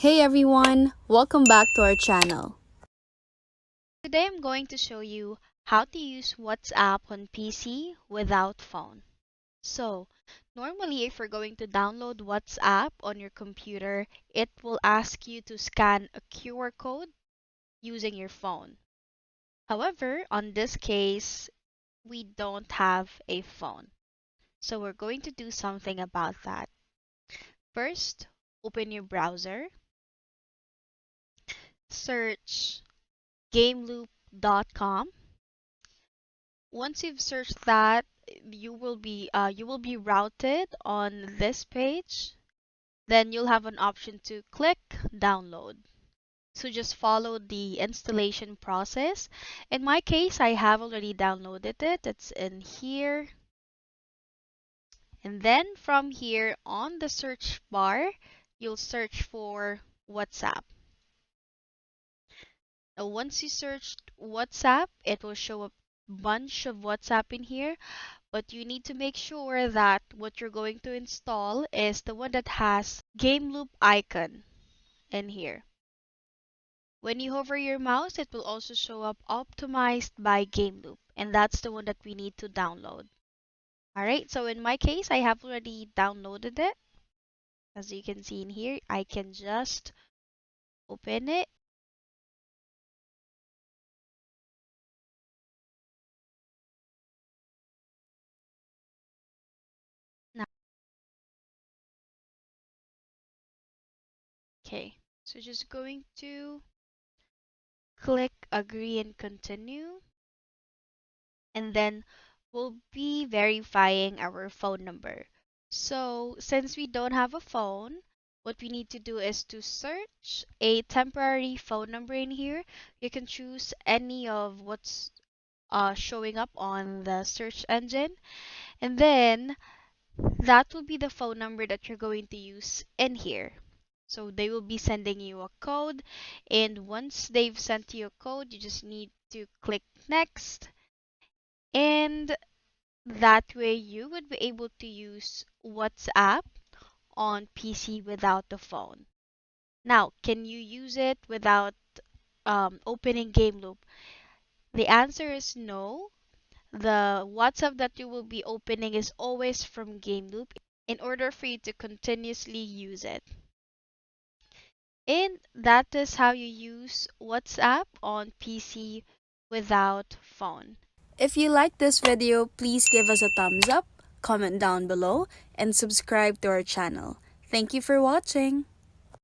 Hey everyone, welcome back to our channel. Today I'm going to show you how to use WhatsApp on PC without phone. So, normally if you're going to download WhatsApp on your computer, it will ask you to scan a QR code using your phone. However, on this case, we don't have a phone. So we're going to do something about that. First, open your browser, search gameloop.com. Once you've searched that, you will be routed on this page. Then you'll have an option to click download. So just follow the installation process. In my case, I have already downloaded it. It's in here. And then from here on the search bar, you'll search for WhatsApp. Now, once you search WhatsApp, it will show a bunch of WhatsApp in here. But you need to make sure that what you're going to install is the one that has game loop icon in here. When you hover your mouse, it will also show up optimized by game loop, and that's the one that we need to download. Alright, so in my case, I have already downloaded it. As you can see in here, I can just open it. Now, okay, so just going to click agree and continue, and then we'll be verifying our phone number. So, since we don't have a phone, what we need to do is to search a temporary phone number in here. You can choose any of what's showing up on the search engine, and then that will be the phone number that you're going to use in here. So they will be sending you a code, and once they've sent you a code, you just need to click next, and that way you would be able to use WhatsApp on PC without the phone. Now, can you use it without opening Game Loop? The answer is no. The WhatsApp that you will be opening is always from Game Loop in order for you to continuously use it. And that is how you use WhatsApp on PC without phone. If you like this video, please give us a thumbs up, comment down below, and subscribe to our channel. Thank you for watching.